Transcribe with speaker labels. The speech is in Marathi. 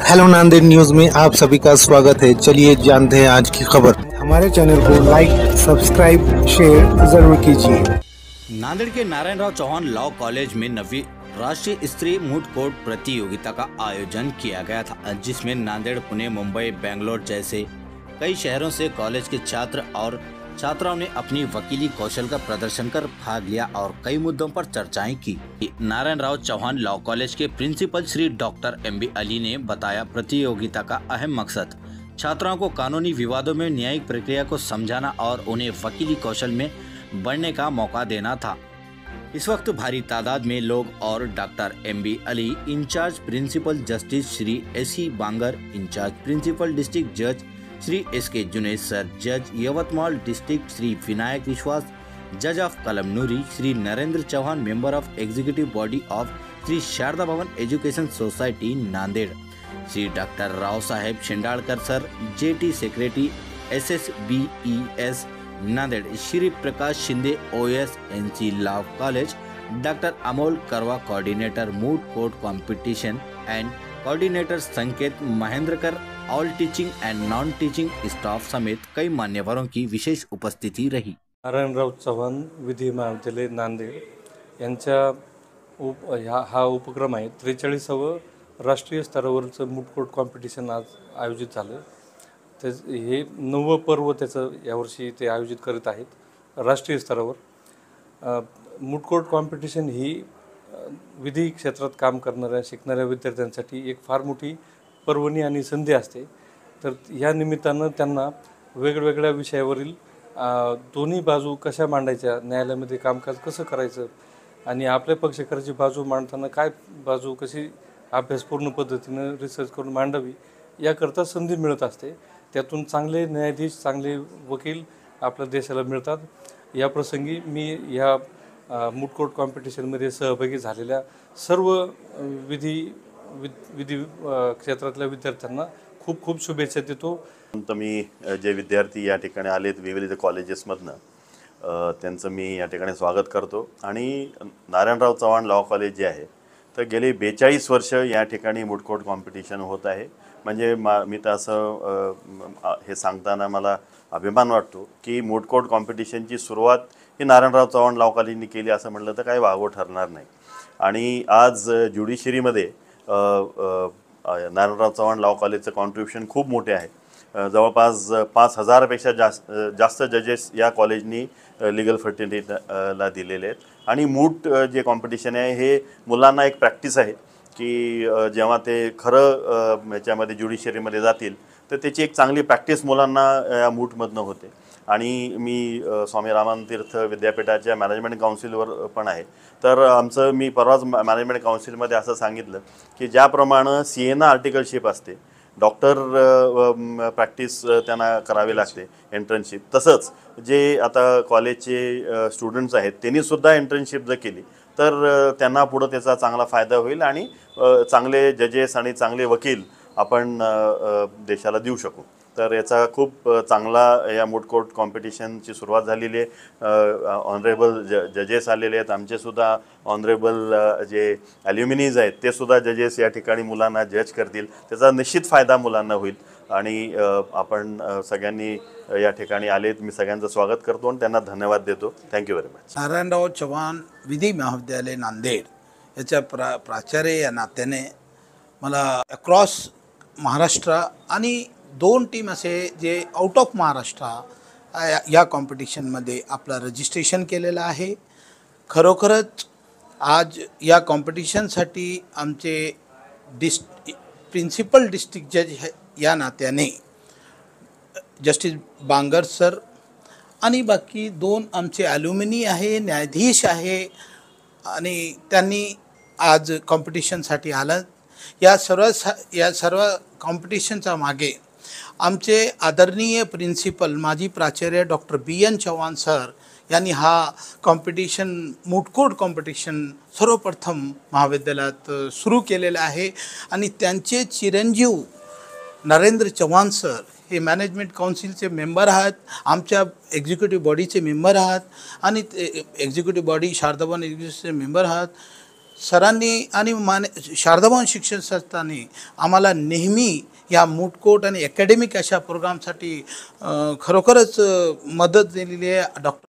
Speaker 1: हेलो नांदेड़ न्यूज में आप सभी का स्वागत है। चलिए जानते हैं आज की खबर। हमारे चैनल को लाइक, सब्सक्राइब, शेयर जरूर कीजिए।
Speaker 2: नांदेड़ के नारायणराव चौहान लॉ कॉलेज में 9वीं राष्ट्रीय स्तरीय मूट कोर्ट प्रतियोगिता का आयोजन किया गया था, जिसमें नांदेड़, पुणे, मुंबई, बेंगलोर जैसे कई शहरों से कॉलेज के छात्र और छात्राओं ने अपनी वकीली कौशल का प्रदर्शन कर भाग लिया और कई मुद्दों पर चर्चाएं की। नारायणराव चौहान लॉ कॉलेज के principal Shri doctor MB Ali ने बताया, प्रतियोगिता का अहम मकसद छात्राओं को कानूनी विवादों में न्यायिक प्रक्रिया को समझाना और उन्हें वकीली कौशल में बढ़ने का मौका देना था। इस वक्त भारी तादाद में लोग और doctor MB Ali, in charge principal justice Shri SE Bangar, in charge principal district जज श्री SK जुनेद सर, जज यवतमाल डिस्ट्रिक्ट श्री विनायक विश्वास, जज of Kalamnuri Shri Narendra Chauhan, member of executive body of Shri Sharda Bhavan education society Nanded, Shri doctor Rao Saheb शिंडालकर sir, JT secretary SSBES Nanded, Shri Prakash Shinde OS NC law college, doctor Amol करवा coordinator moot court competition end coordinator Sanket Mahendrakar, all teaching and non teaching staff समेत कई मान्यवरों की विशेष उपस्थिति रही।
Speaker 3: नारायणराव चव्हाण विधी महाविद्यालय नांदेड यांच्या हा उपक्रम आहे 43वे राष्ट्रीय स्तरावरचं मूट कोर्ट कॉम्पिटिशन आज आयोजित झालं। ते हे 9वं पर्व त्याचं यावर्षी ते आयोजित करीत आहेत राष्ट्रीय स्तरावर। मूट कोर्ट कॉम्पिटिशन ही विधी क्षेत्रात काम करणाऱ्या शिकणाऱ्या विद्यार्थ्यांसाठी एक फार मोठी पर्वणी आणि संधी असते। तर या निमित्तानं त्यांना वेगवेगळ्या विषयावरील दोन्ही बाजू कशा मांडायच्या, न्यायालयामध्ये कामकाज कसं करायचं आणि आपल्या पक्षकाराची बाजू मांडताना काय बाजू कशी अभ्यासपूर्ण पद्धतीनं रिसर्च करून मांडावी याकरता संधी मिळत असते। त्यातून चांगले न्यायाधीश, चांगले वकील आपल्या देशाला मिळतात। या प्रसंगी मी या मूट कोर्ट कॉम्पिटिशनमध्ये सहभागी झालेल्या सर्व विधी क्षेत्रातल्या विद्यार्थ्यांना खूप खूप शुभेच्छा देतो।
Speaker 4: मी जे विद्यार्थी या ठिकाणी आलेत विविध कॉलेजेसमधनं त्यांचं मी या ठिकाणी स्वागत करतो। आणि नारायणराव चव्हाण लॉ कॉलेज जे आहे तर गेली 42 वर्ष या ठिकाणी मूट कोर्ट कॉम्पिटिशन होत आहे। म्हणजे मी तर असं हे सांगताना मला अभिमान वाटतो की मूट कोर्ट कॉम्पिटिशनची सुरुवात ही नारायणराव चव्हाण लॉ कॉलेजने केली असं म्हटलं तर काही वावगं ठरणार नाही। आणि आज ज्युडिशरीमध्ये नारायणराव चव्हाण लॉ कॉलेजचं कॉन्ट्रिब्युशन खूप मोठे आहे। जवळपास 5000 पेक्षा जास्त जजेस या कॉलेजनी लीगल फर्टिलिटीला दिलेले आहेत। आणि मूट जे कॉम्पिटिशन आहे हे मुलांना एक प्रॅक्टिस आहे की जेव्हा ते खरं ह्याच्यामध्ये ज्युडिशरीमध्ये जातील तर त्याची एक चांगली प्रॅक्टिस मुलांना या मूटमधनं होते। आणि मी स्वामी रामानंद तीर्थ विद्यापीठाच्या मॅनेजमेंट काउन्सिलवर पण आहे। तर आमचं मी परवाच मॅनेजमेंट काउन्सिलमध्ये असं सांगितलं की ज्याप्रमाणे CA ना आर्टिकलशिप असते, डॉक्टर प्रॅक्टिस त्यांना करावी लागते इंटर्नशिप, तसंच जे आता कॉलेजचे स्टुडंट्स आहेत त्यांनीसुद्धा इंटर्नशिप जर केली तर त्यांना पुढं त्याचा चांगला फायदा होईल आणि चांगले जजेस आणि चांगले वकील आपण देशाला देऊ शकू। तर याचा खूप चांगला या मूट कोर्ट कॉम्पिटिशनची सुरुवात झालेली आहे। ऑनरेबल जजेस आलेले आहेत, आमचेसुद्धा ऑनरेबल जे ॲल्युमिनीज आहेत ते सुद्धा जजेस या ठिकाणी मुलांना जज करतील, त्याचा निश्चित फायदा मुलांना होईल। आणि आपण सगळ्यांनी या ठिकाणी आलेत, मी सगळ्यांचं स्वागत करतो आणि त्यांना धन्यवाद देतो। Thank you very much.
Speaker 5: Narayanrao Chavan विधी महाविद्यालय नांदेड याच्या प्राचार्य या नात्याने मला अक्रॉस महाराष्ट्र आणि 2 टीम असे जे आउट ऑफ महाराष्ट्र या कॉम्पिटिशनमध्ये आपलं रजिस्ट्रेशन केलेलं आहे। खरोखरच आज या कॉम्पिटिशनसाठी आमचे प्रिन्सिपल डिस्ट्रिक्ट जज या नात्याने जस्टिस बांगर सर आणि बाकी 2 आमचे ॲल्युमिनी आहे, न्यायाधीश आहे आणि त्यांनी आज कॉम्पिटिशनसाठी आलं। या सर्व कॉम्पिटिशनच्या मागे आमचे आदरणीय प्रिन्सिपल माजी प्राचार्य डॉक्टर BN चव्हाण सर यांनी हा कॉम्पिटिशन मूट कोर्ट कॉम्पिटिशन सर्वप्रथम महाविद्यालयात सुरू केलेलं आहे। आणि त्यांचे चिरंजीव नरेंद्र चव्हाण सर हे मॅनेजमेंट काउन्सिलचे मेंबर आहात, आमच्या एक्झिक्युटिव्ह बॉडीचे मेंबर आहात आणि एक्झिक्युटिव्ह बॉडी शारदा भवन एज्युकेशनचे मेंबर आहात। सरांनी आणि शारदाभवन शिक्षण संस्थांनी आम्हाला नेहमी या मूट कोर्ट आणि अकॅडमिक अशा प्रोग्रामसाठी खरोखरच मदत दिलेली आहे. डॉक्टर